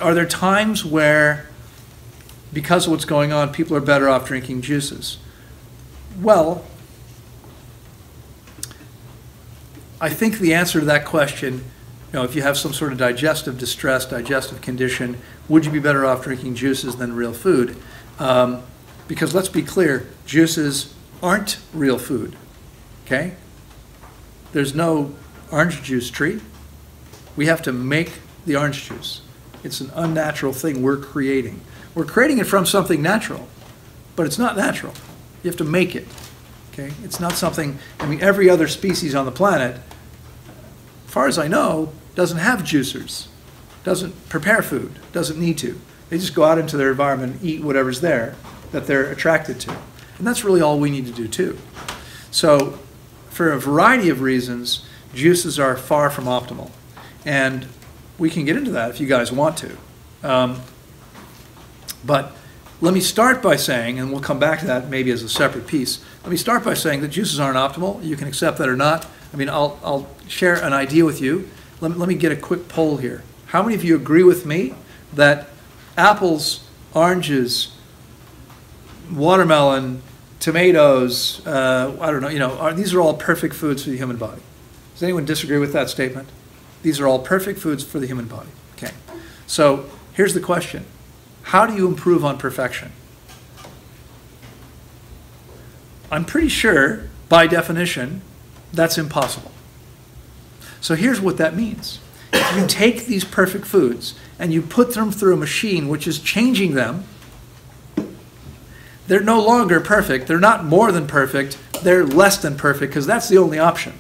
Are there times where, because of what's going on, people are better off drinking juices? Well, I think the answer to that question, if you have some sort of digestive distress, digestive condition, would you be better off drinking juices than real food? Because let's be clear, juices aren't real food, okay? There's no orange juice tree. We have to make the orange juice. It's an unnatural thing we're creating. We're creating it from something natural, but it's not natural. You have to make it, okay? It's not something, every other species on the planet, as far as I know, doesn't have juicers, doesn't prepare food, doesn't need to. They just go out into their environment and eat whatever's there that they're attracted to. And that's really all we need to do too. So for a variety of reasons, juices are far from optimal. And we can get into that if you guys want to. But let me start by saying, and we'll come back to that maybe as a separate piece, let me start by saying that juices aren't optimal. You can accept that or not. I'll share an idea with you. Let me get a quick poll here. How many of you agree with me that apples, oranges, watermelon, tomatoes, I don't know, these are all perfect foods for the human body? Does anyone disagree with that statement? These are all perfect foods for the human body. Okay. So here's the question. How do you improve on perfection? I'm pretty sure, by definition, that's impossible. So here's what that means. If you take these perfect foods and you put them through a machine which is changing them, they're no longer perfect. They're not more than perfect. They're less than perfect, because that's the only option.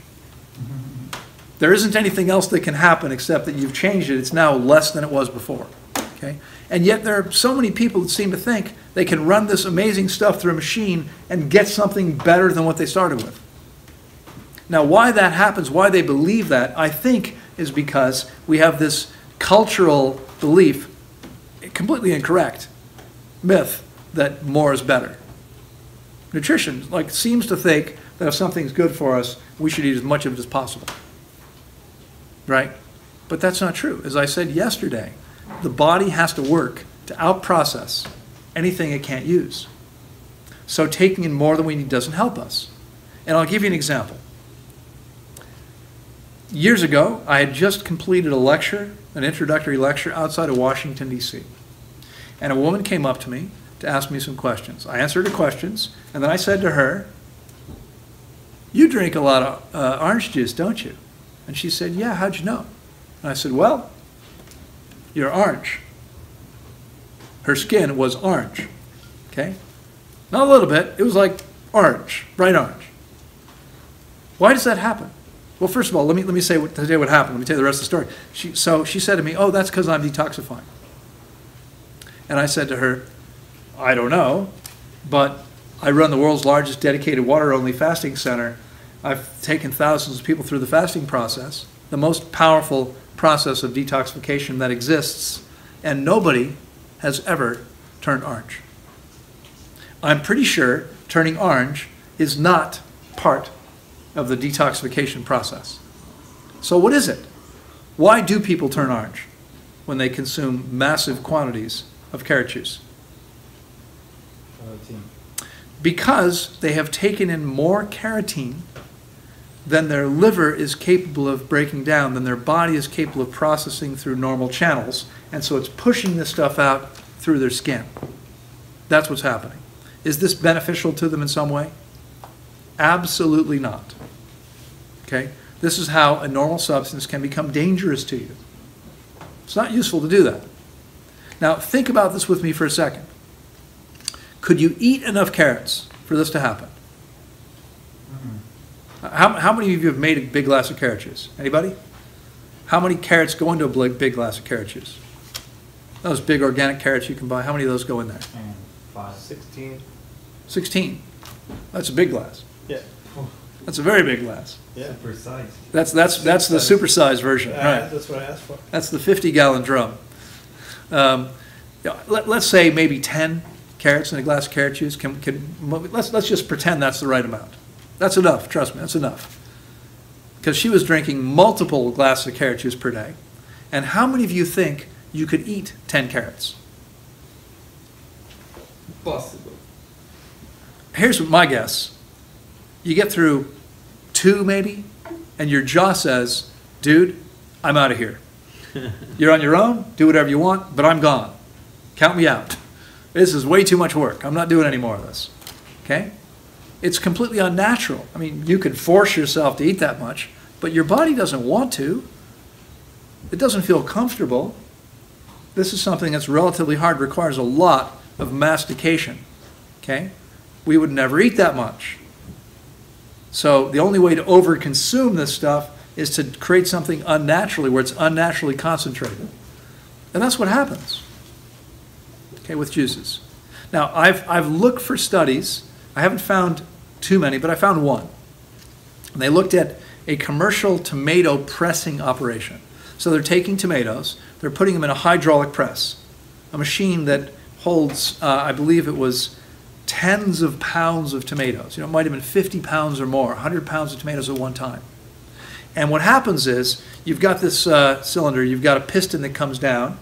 There isn't anything else that can happen except that you've changed it. It's now less than it was before. Okay? And yet there are so many people that seem to think they can run this amazing stuff through a machine and get something better than what they started with. Now, why that happens, why they believe that, I think is because we have this cultural belief, completely incorrect, myth that more is better. Nutrition seems to think that if something's good for us, we should eat as much of it as possible. Right? But that's not true. As I said yesterday, the body has to work to outprocess anything it can't use. So taking in more than we need doesn't help us. And I'll give you an example. Years ago, I had just completed a lecture, an introductory lecture outside of Washington, D.C. And a woman came up to me to ask me some questions. I answered her questions, and then I said to her, "You drink a lot of orange juice, don't you?" And she said, "Yeah, how'd you know?" And I said, "Well, you're orange." Her skin was orange, okay? Not a little bit, it was like orange, bright orange. Why does that happen? Well, first of all, let me say what happened. Let me tell you the rest of the story. She said to me, "Oh, that's because I'm detoxifying." And I said to her, "I don't know, but I run the world's largest dedicated water-only fasting center. I've taken thousands of people through the fasting process, the most powerful process of detoxification that exists, and nobody has ever turned orange. I'm pretty sure turning orange is not part of the detoxification process. So what is it? Why do people turn orange when they consume massive quantities of carrot juice? Carotene. Because they have taken in more carotene than their liver is capable of breaking down, than their body is capable of processing through normal channels, and so it's pushing this stuff out through their skin. That's what's happening. Is this beneficial to them in some way? Absolutely not. Okay? This is how a normal substance can become dangerous to you. It's not useful to do that. Now, think about this with me for a second. Could you eat enough carrots for this to happen? How many of you have made a big glass of carrot juice? Anybody? How many carrots go into a big glass of carrot juice? Those big organic carrots you can buy, how many of those go in there? 5. 16. 16. That's a big glass. Yeah. That's a very big glass. Yeah. Super sized. That's the supersized version. Right. That's what I asked for. That's the 50-gallon drum. Let's say maybe 10 carrots in a glass of carrot juice. Let's just pretend that's the right amount. That's enough. Trust me, that's enough. Because she was drinking multiple glasses of carrot juice per day. And how many of you think you could eat 10 carrots. Possible. Here's my guess. You get through 2 maybe, and your jaw says, dude, I'm out of here. You're on your own, do whatever you want, but I'm gone. Count me out. This is way too much work. I'm not doing any more of this. Okay? It's completely unnatural. I mean, you could force yourself to eat that much, but your body doesn't want to. It doesn't feel comfortable. This is something that's relatively hard, requires a lot of mastication. Okay? We would never eat that much. So the only way to overconsume this stuff is to create something unnaturally, where it's unnaturally concentrated. And that's what happens, okay, with juices. Now, I've looked for studies. I haven't found too many, but I found one. And they looked at a commercial tomato pressing operation. So they're taking tomatoes, they're putting them in a hydraulic press, a machine that holds, I believe it was tens of pounds of tomatoes. You know, it might have been 50 pounds or more, 100 pounds of tomatoes at one time. And what happens is, you've got this cylinder, you've got a piston that comes down,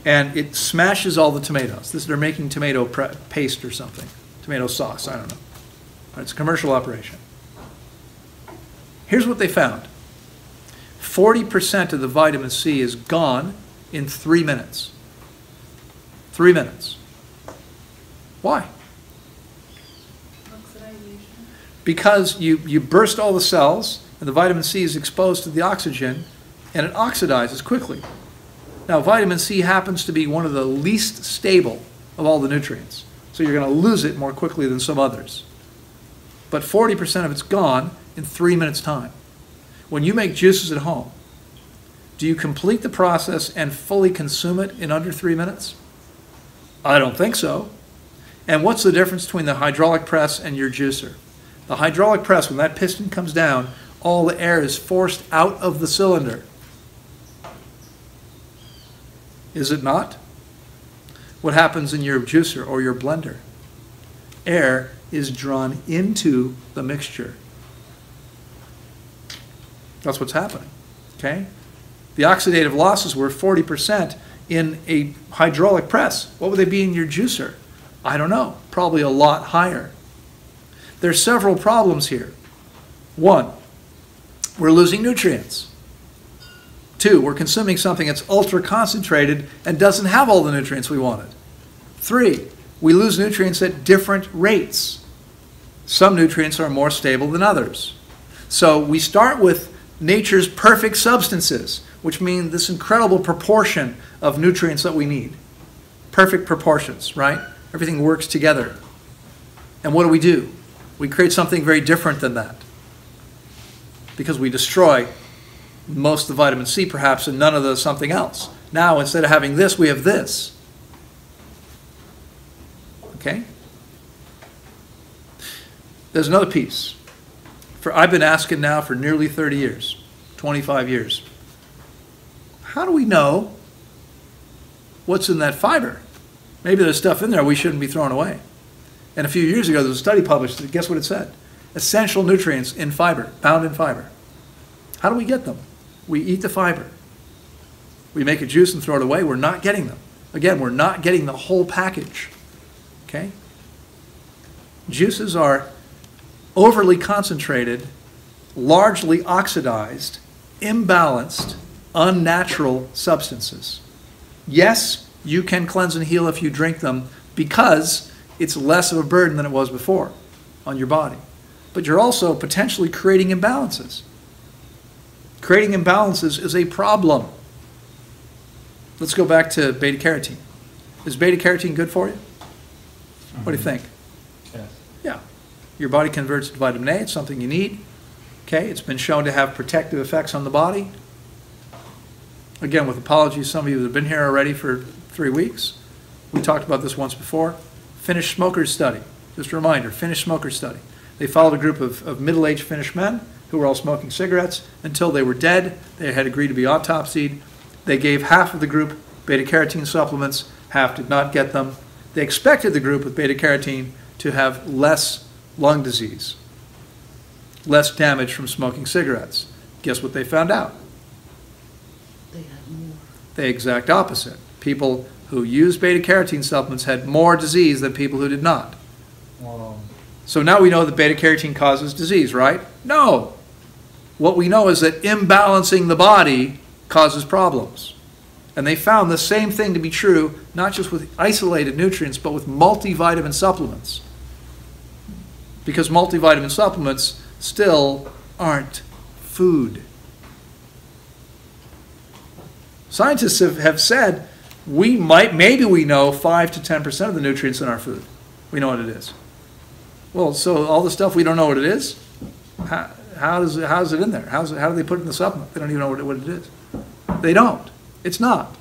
and it smashes all the tomatoes. They're making tomato paste or something, tomato sauce, I don't know. It's a commercial operation. Here's what they found. 40% of the vitamin C is gone in 3 minutes. 3 minutes. Why? Because you burst all the cells, and the vitamin C is exposed to the oxygen, and it oxidizes quickly. Now, vitamin C happens to be one of the least stable of all the nutrients, so you're going to lose it more quickly than some others. But 40% of it's gone in 3 minutes' time. When you make juices at home, do you complete the process and fully consume it in under 3 minutes? I don't think so. And what's the difference between the hydraulic press and your juicer? The hydraulic press, when that piston comes down, all the air is forced out of the cylinder. Is it not? What happens in your juicer or your blender? Air is drawn into the mixture. That's what's happening. Okay? The oxidative losses were 40% in a hydraulic press. What would they be in your juicer? I don't know. Probably a lot higher. There's several problems here. 1, we're losing nutrients. 2, we're consuming something that's ultra concentrated and doesn't have all the nutrients we wanted. 3, we lose nutrients at different rates. Some nutrients are more stable than others. So we start with nature's perfect substances, which mean this incredible proportion of nutrients that we need. Perfect proportions, right? Everything works together. And what do? We create something very different than that, because we destroy most of the vitamin C perhaps and none of the something else. Now, instead of having this, we have this. Okay? There's another piece. I've been asking now for nearly 30 years, 25 years. How do we know what's in that fiber? Maybe there's stuff in there we shouldn't be throwing away. And a few years ago, there was a study published that, guess what it said? Essential nutrients in fiber, found in fiber. How do we get them? We eat the fiber. We make a juice and throw it away. We're not getting them. Again, we're not getting the whole package. Okay? Juices are overly concentrated, largely oxidized, imbalanced, unnatural substances. Yes, you can cleanse and heal if you drink them, because it's less of a burden than it was before on your body. But you're also potentially creating imbalances. Creating imbalances is a problem. Let's go back to beta-carotene. Is beta-carotene good for you? What do you think? Yes. Yeah. Your body converts to vitamin A. It's something you need. Okay, it's been shown to have protective effects on the body. Again, with apologies, some of you that have been here already for 3 weeks. We talked about this once before. Finnish smokers study. Just a reminder, Finnish smokers study. They followed a group of middle-aged Finnish men who were all smoking cigarettes until they were dead. They had agreed to be autopsied. They gave half of the group beta-carotene supplements, half did not get them. They expected the group with beta-carotene to have less lung disease, less damage from smoking cigarettes. Guess what they found out? They had more. The exact opposite. People who used beta-carotene supplements had more disease than people who did not. Wow. So now we know that beta-carotene causes disease, right? No. What we know is that imbalancing the body causes problems. And they found the same thing to be true, not just with isolated nutrients, but with multivitamin supplements. Because multivitamin supplements still aren't food. Scientists have said maybe we know 5 to 10% of the nutrients in our food. We know what it is. Well, so all the stuff we don't know what it is, how is it in there? How do they put it in the supplement? They don't even know what it is. They don't. It's not.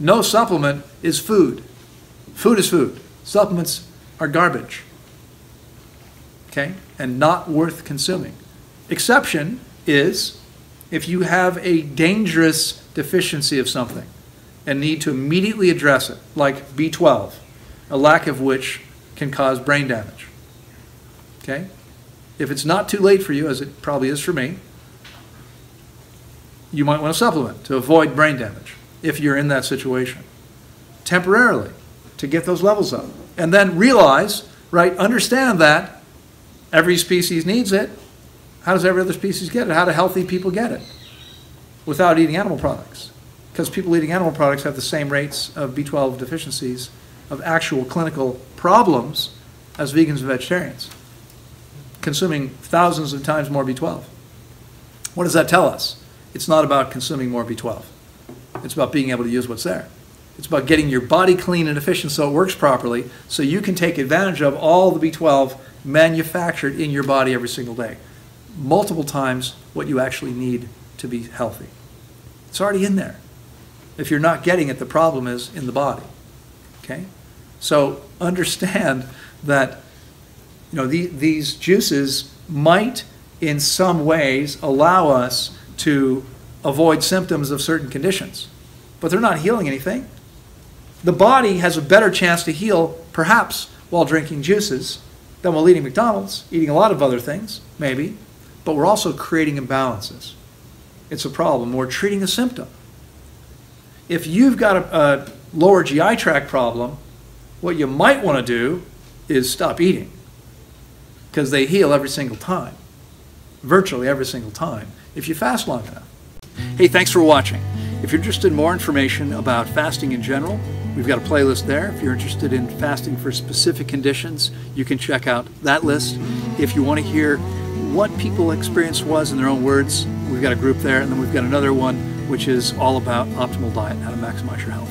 No supplement is food. Food is food. Supplements are garbage. Okay? And not worth consuming. Exception is if you have a dangerous deficiency of something and need to immediately address it, like B12, a lack of which can cause brain damage. Okay? If it's not too late for you, as it probably is for me, you might want to supplement to avoid brain damage if you're in that situation. Temporarily, to get those levels up. And then realize, right, understand that every species needs it. How does every other species get it? How do healthy people get it? Without eating animal products. Because people eating animal products have the same rates of B12 deficiencies, of actual clinical problems, as vegans and vegetarians, consuming thousands of times more B12. What does that tell us? It's not about consuming more B12. It's about being able to use what's there. It's about getting your body clean and efficient so it works properly, so you can take advantage of all the B12 manufactured in your body every single day. Multiple times what you actually need to be healthy. It's already in there. If you're not getting it, the problem is in the body. Okay? So understand that these juices might in some ways allow us to avoid symptoms of certain conditions, but they're not healing anything. The body has a better chance to heal perhaps while drinking juices than while eating McDonald's, eating a lot of other things, maybe, but we're also creating imbalances. It's a problem. We're treating a symptom. If you've got a lower GI tract problem, what you might want to do is stop eating, because they heal every single time, virtually every single time, if you fast long enough. Hey, thanks for watching. If you're interested in more information about fasting in general, we've got a playlist there. If you're interested in fasting for specific conditions, you can check out that list. If you want to hear what people's experience was in their own words, we've got a group there, and then we've got another one which is all about optimal diet, how to maximize your health.